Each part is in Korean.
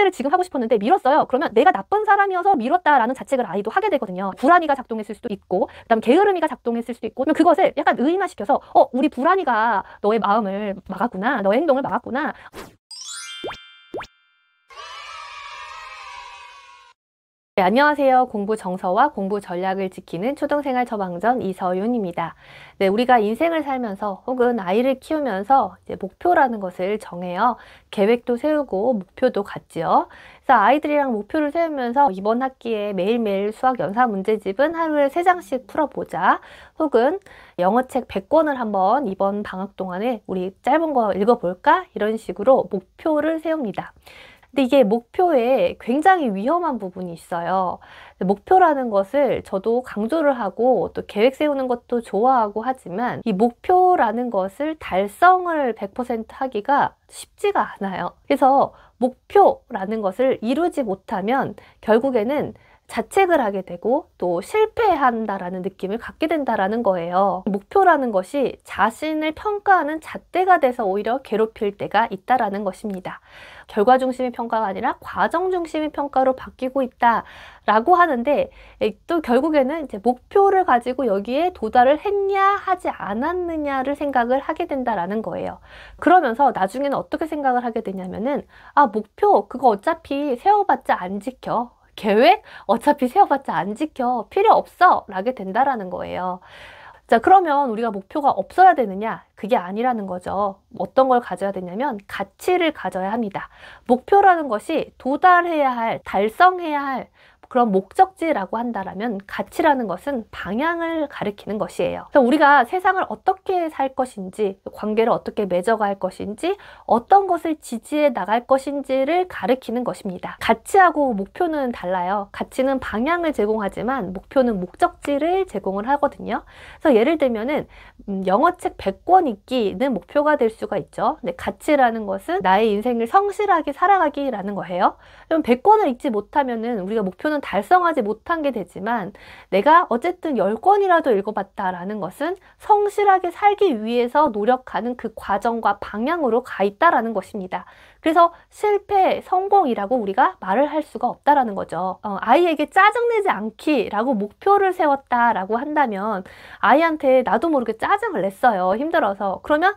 절대를 지금 하고 싶었는데 미뤘어요. 그러면 내가 나쁜 사람이어서 미뤘다라는 자책을 아이도 하게 되거든요. 불안이가 작동했을 수도 있고, 그다음 게으름이가 작동했을 수도 있고, 그러면 그것을 약간 의인화시켜서 우리 불안이가 너의 마음을 막았구나, 너의 행동을 막았구나. 네, 안녕하세요. 공부 정서와 공부 전략을 지키는 초등생활 처방전 이서윤입니다. 네, 우리가 인생을 살면서 혹은 아이를 키우면서 이제 목표라는 것을 정해요. 계획도 세우고 목표도 갖지요. 그래서 아이들이랑 목표를 세우면서 이번 학기에 매일매일 수학 연사 문제집은 하루에 3장씩 풀어보자. 혹은 영어책 100권을 한번 이번 방학 동안에 우리 짧은 거 읽어볼까? 이런 식으로 목표를 세웁니다. 근데 이게 목표에 굉장히 위험한 부분이 있어요. 목표라는 것을 저도 강조를 하고 또 계획 세우는 것도 좋아하고 하지만 이 목표라는 것을 달성을 100% 하기가 쉽지가 않아요. 그래서 목표라는 것을 이루지 못하면 결국에는 자책을 하게 되고 또 실패한다라는 느낌을 갖게 된다라는 거예요. 목표라는 것이 자신을 평가하는 잣대가 돼서 오히려 괴롭힐 때가 있다라는 것입니다. 결과 중심의 평가가 아니라 과정 중심의 평가로 바뀌고 있다라고 하는데 또 결국에는 이제 목표를 가지고 여기에 도달을 했냐 하지 않았느냐를 생각을 하게 된다라는 거예요. 그러면서 나중에는 어떻게 생각을 하게 되냐면은 목표 그거 어차피 세워봤자 안 지켜. 계획? 어차피 세워봤자 안 지켜. 필요 없어. 라게 된다라는 거예요. 자, 그러면 우리가 목표가 없어야 되느냐? 그게 아니라는 거죠. 어떤 걸 가져야 되냐면 가치를 가져야 합니다. 목표라는 것이 도달해야 할, 달성해야 할 그런 목적지라고 한다면 가치라는 것은 방향을 가리키는 것이에요. 그래서 우리가 세상을 어떻게 살 것인지, 관계를 어떻게 맺어갈 것인지, 어떤 것을 지지해 나갈 것인지를 가리키는 것입니다. 가치하고 목표는 달라요. 가치는 방향을 제공하지만 목표는 목적지를 제공을 하거든요. 그래서 예를 들면은 영어책 100권 읽기는 목표가 될 수가 있죠. 근데 가치라는 것은 나의 인생을 성실하게 살아가기라는 거예요. 그럼 100권을 읽지 못하면은 우리가 목표는 달성하지 못한 게 되지만 내가 어쨌든 10권이라도 읽어봤다라는 것은 성실하게 살기 위해서 노력하는 그 과정과 방향으로 가 있다라는 것입니다. 그래서 실패, 성공이라고 우리가 말을 할 수가 없다라는 거죠. 아이에게 짜증내지 않기라고 목표를 세웠다라고 한다면 아이한테 나도 모르게 짜증을 냈어요. 힘들어서. 그러면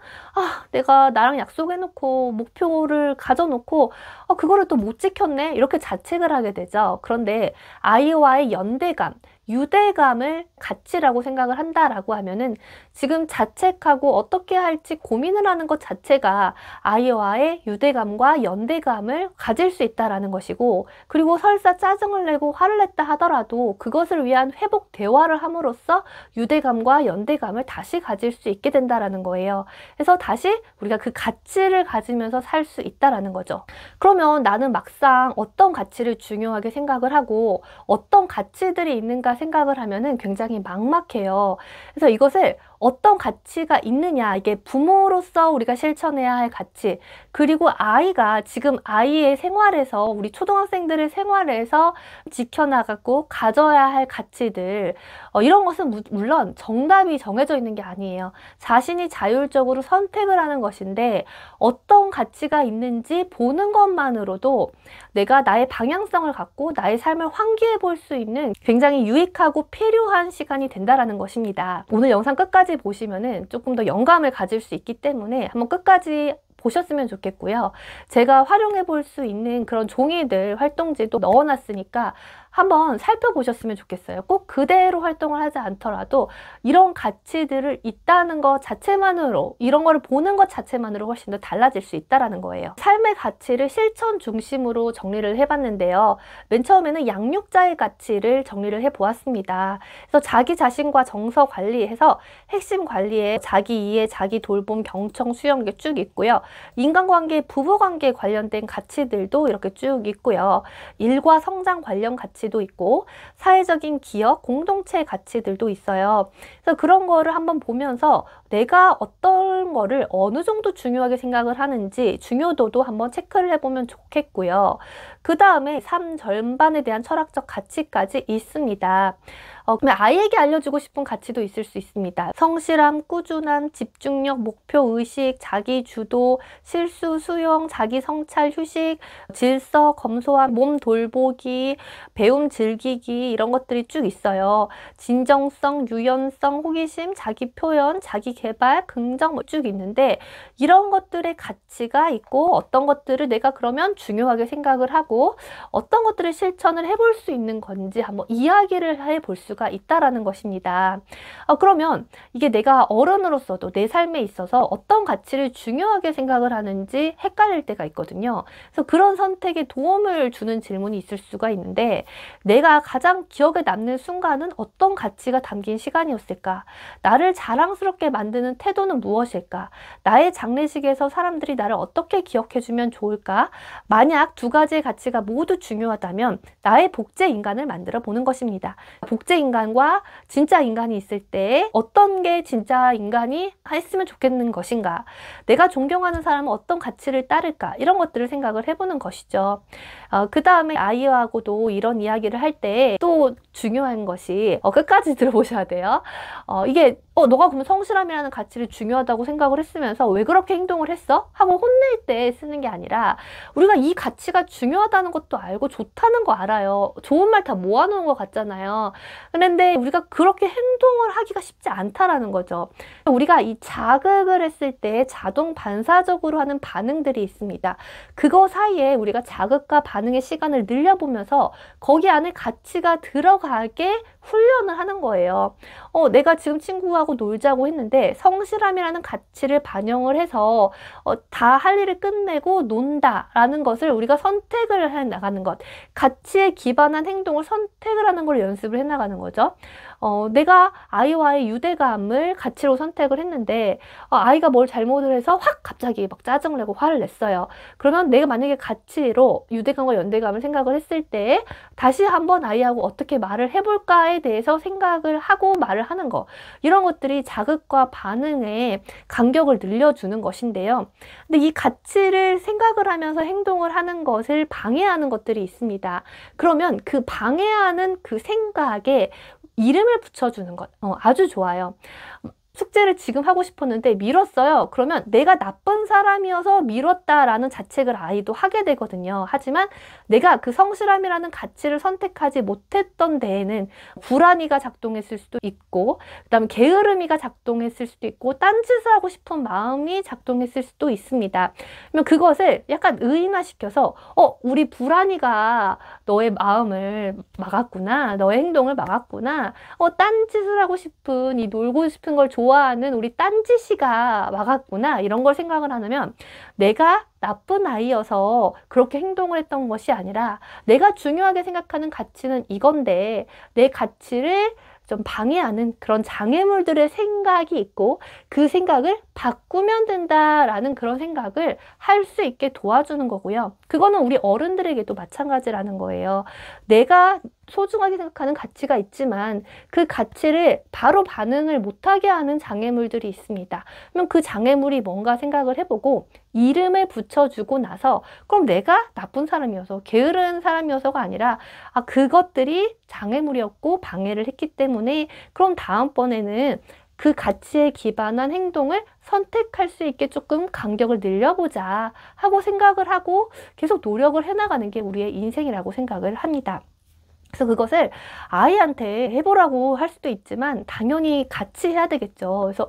내가 나랑 약속해놓고 목표를 가져놓고 그거를 또 못 지켰네? 이렇게 자책을 하게 되죠. 그런데 아이와의 연대감, 유대감을 가치라고 생각을 한다라고 하면은 지금 자책하고 어떻게 할지 고민을 하는 것 자체가 아이와의 유대감과 연대감을 가질 수 있다라는 것이고, 그리고 설사 짜증을 내고 화를 냈다 하더라도 그것을 위한 회복 대화를 함으로써 유대감과 연대감을 다시 가질 수 있게 된다라는 거예요. 그래서 다시 우리가 그 가치를 가지면서 살 수 있다라는 거죠. 그러면 나는 막상 어떤 가치를 중요하게 생각을 하고 어떤 가치들이 있는가 생각을 하면은 굉장히 막막해요. 그래서 이것을 어떤 가치가 있느냐, 이게 부모로서 우리가 실천해야 할 가치, 그리고 아이가 지금 아이의 생활에서, 우리 초등학생들의 생활에서 지켜나가고 가져야 할 가치들, 이런 것은 물론 정답이 정해져 있는 게 아니에요. 자신이 자율적으로 선택을 하는 것인데 어떤 가치가 있는지 보는 것만으로도 내가 나의 방향성을 갖고 나의 삶을 환기해 볼 수 있는 굉장히 유익하고 필요한 시간이 된다라는 것입니다. 오늘 영상 끝까지 보시면은 조금 더 영감을 가질 수 있기 때문에 한번 끝까지 보셨으면 좋겠고요. 제가 활용해 볼 수 있는 그런 종이들, 활동지도 넣어놨으니까 한번 살펴보셨으면 좋겠어요. 꼭 그대로 활동을 하지 않더라도 이런 가치들을 있다는 것 자체만으로, 이런 거를 보는 것 자체만으로 훨씬 더 달라질 수 있다는 거예요. 삶의 가치를 실천 중심으로 정리를 해봤는데요. 맨 처음에는 양육자의 가치를 정리를 해보았습니다. 그래서 자기 자신과 정서 관리해서 핵심 관리에 자기 이해, 자기 돌봄, 경청, 수용 이렇게 쭉 있고요. 인간관계, 부부관계 관련된 가치들도 이렇게 쭉 있고요. 일과 성장 관련 가치도 있고 사회적인 기업, 공동체 가치들도 있어요. 그래서 그런 거를 한번 보면서 내가 어떤 거를 어느 정도 중요하게 생각을 하는지 중요도도 한번 체크를 해보면 좋겠고요. 그 다음에 삶 전반에 대한 철학적 가치까지 있습니다. 그러면 아이에게 알려주고 싶은 가치도 있을 수 있습니다. 성실함, 꾸준함, 집중력, 목표 의식, 자기 주도, 실수, 수용, 자기 성찰, 휴식, 질서, 검소함, 몸 돌보기, 배움 즐기기 이런 것들이 쭉 있어요. 진정성, 유연성, 호기심, 자기 표현, 자기 개발, 긍정 쭉 있는데 이런 것들의 가치가 있고 어떤 것들을 내가 그러면 중요하게 생각을 하고 어떤 것들을 실천을 해볼 수 있는 건지 한번 이야기를 해볼 수가 있다라는 것입니다. 그러면 이게 내가 어른으로서도 내 삶에 있어서 어떤 가치를 중요하게 생각을 하는지 헷갈릴 때가 있거든요. 그래서 그런 선택에 도움을 주는 질문이 있을 수가 있는데 내가 가장 기억에 남는 순간은 어떤 가치가 담긴 시간이었을까? 나를 자랑스럽게 만드는 태도는 무엇일까? 나의 장례식에서 사람들이 나를 어떻게 기억해주면 좋을까? 만약 두 가지의 가치가 모두 중요하다면 나의 복제 인간을 만들어 보는 것입니다. 복제 인간과 진짜 인간이 있을 때 어떤 게 진짜 인간이 했으면 좋겠는 것인가? 내가 존경하는 사람은 어떤 가치를 따를까? 이런 것들을 생각을 해보는 것이죠. 그 다음에 아이하고도 이런 이야기를 할 때 또 중요한 것이 끝까지 들어보셔야 돼요. 이게 너가 그러면 성실함이라는 가치를 중요하다고 생각을 했으면서 왜 그렇게 행동을 했어? 하고 혼낼 때 쓰는 게 아니라 우리가 이 가치가 중요하다는 것도 알고 좋다는 거 알아요. 좋은 말 다 모아놓은 것 같잖아요. 그런데 우리가 그렇게 행동을 하기가 쉽지 않다라는 거죠. 우리가 이 자극을 했을 때 자동 반사적으로 하는 반응들이 있습니다. 그거 사이에 우리가 자극과 반응의 시간을 늘려보면서 거기 안에 가치가 들어가게 훈련을 하는 거예요. 내가 지금 친구하고 놀자고 했는데 성실함이라는 가치를 반영을 해서 다 할 일을 끝내고 논다라는 것을 우리가 선택을 해 나가는 것. 가치에 기반한 행동을 선택을 하는 걸 연습을 해 나가는 거죠. 내가 아이와의 유대감을 가치로 선택을 했는데 아이가 뭘 잘못을 해서 확 갑자기 막 짜증을 내고 화를 냈어요. 그러면 내가 만약에 가치로 유대감과 연대감을 생각을 했을 때 다시 한번 아이하고 어떻게 말을 해볼까에 대해서 생각을 하고 말을 하는 거. 이런 것들이 자극과 반응의 간격을 늘려주는 것인데요. 근데 이 가치를 생각을 하면서 행동을 하는 것을 방해하는 것들이 있습니다. 그러면 그 방해하는 그 생각에 이름을 붙여주는 것 아주 좋아요. 숙제를 지금 하고 싶었는데 미뤘어요. 그러면 내가 나쁜 사람이어서 미뤘다라는 자책을 아이도 하게 되거든요. 하지만 내가 그 성실함이라는 가치를 선택하지 못했던 데에는 불안이가 작동했을 수도 있고 그다음에 게으름이가 작동했을 수도 있고 딴짓을 하고 싶은 마음이 작동했을 수도 있습니다. 그러면 그것을 약간 의인화시켜서 우리 불안이가 너의 마음을 막았구나. 너의 행동을 막았구나. 딴짓을 하고 싶은 이 놀고 싶은 걸 좋아하는 우리 딴짓이가 막았구나 이런 걸 생각을 하면 내가 나쁜 아이여서 그렇게 행동을 했던 것이 아니라 내가 중요하게 생각하는 가치는 이건데 내 가치를 좀 방해하는 그런 장애물들의 생각이 있고 그 생각을 바꾸면 된다라는 그런 생각을 할 수 있게 도와주는 거고요. 그거는 우리 어른들에게도 마찬가지라는 거예요. 내가 소중하게 생각하는 가치가 있지만 그 가치를 바로 반응을 못하게 하는 장애물들이 있습니다. 그러면 그 장애물이 뭔가 생각을 해보고 이름을 붙여주고 나서 그럼 내가 나쁜 사람이어서 게으른 사람이어서가 아니라 그것들이 장애물이었고 방해를 했기 때문에 그럼 다음번에는 그 가치에 기반한 행동을 선택할 수 있게 조금 간격을 늘려보자 하고 생각을 하고 계속 노력을 해나가는 게 우리의 인생이라고 생각을 합니다. 그래서 그것을 아이한테 해보라고 할 수도 있지만 당연히 같이 해야 되겠죠. 그래서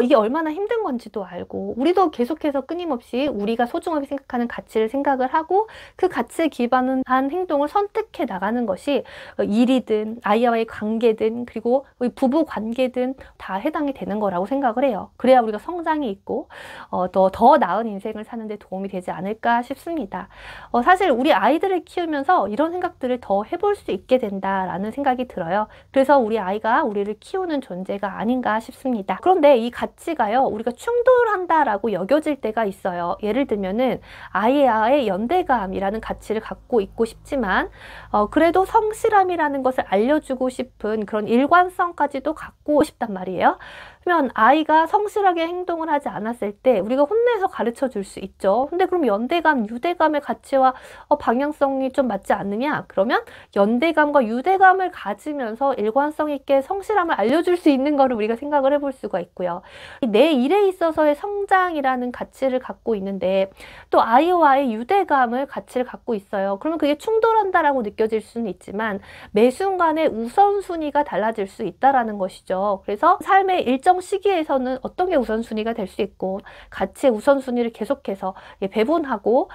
이게 얼마나 힘든 건지도 알고 우리도 계속해서 끊임없이 우리가 소중하게 생각하는 가치를 생각을 하고 그 가치에 기반한 행동을 선택해 나가는 것이 일이든 아이와의 관계든 그리고 부부 관계든 다 해당이 되는 거라고 생각을 해요. 그래야 우리가 성장이 있고 더 나은 인생을 사는 데 도움이 되지 않을까 싶습니다. 사실 우리 아이들을 키우면서 이런 생각들을 더 해볼 수 있게 된다라는 생각이 들어요. 그래서 우리 아이가 우리를 키우는 존재가 아닌가 싶습니다. 그런데 이 가치가요, 우리가 충돌한다라고 여겨질 때가 있어요. 예를 들면은 아이와의 연대감이라는 가치를 갖고 있고 싶지만 그래도 성실함이라는 것을 알려주고 싶은 그런 일관성까지도 갖고 싶단 말이에요. 그러면 아이가 성실하게 행동을 하지 않았을 때 우리가 혼내서 가르쳐 줄 수 있죠. 근데 그럼 연대감, 유대감의 가치와 방향성이 좀 맞지 않느냐? 그러면 연대감과 유대감을 가지면서 일관성 있게 성실함을 알려줄 수 있는 거를 우리가 생각을 해볼 수가 있고요. 내 일에 있어서의 성장이라는 가치를 갖고 있는데 또 아이와의 유대감을 가치를 갖고 있어요. 그러면 그게 충돌한다라고 느껴질 수는 있지만 매 순간에 우선순위가 달라질 수 있다라는 것이죠. 그래서 삶의 일정 시기에서는 어떤 게 우선순위가 될 수 있고 가치의 우선순위를 계속해서 배분하고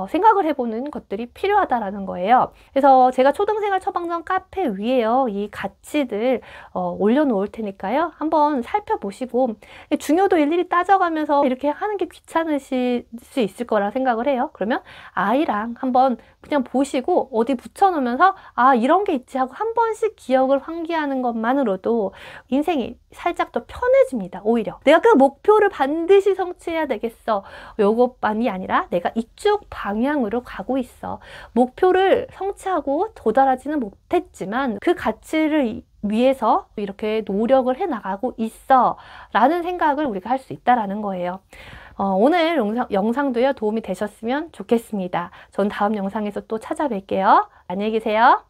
생각을 해보는 것들이 필요하다라는 거예요. 그래서 제가 초등생활 처방전 카페 위에요. 이 가치들 올려놓을 테니까요. 한번 살펴보시고 중요도 일일이 따져가면서 이렇게 하는 게 귀찮으실 수 있을 거라 생각을 해요. 그러면 아이랑 한번 그냥 보시고 어디 붙여놓으면서 아 이런 게 있지 하고 한 번씩 기억을 환기하는 것만으로도 인생이 살짝 더 편해집니다. 오히려 내가 그 목표를 반드시 성취해야 되겠어. 요것만이 아니라 내가 이쪽 방향으로 가고 있어. 목표를 성취하고 도달하지는 못했지만 그 가치를 위해서 이렇게 노력을 해 나가고 있어 라는 생각을 우리가 할 수 있다라는 거예요. 오늘 영상도요 도움이 되셨으면 좋겠습니다. 전 다음 영상에서 또 찾아뵐게요. 안녕히 계세요.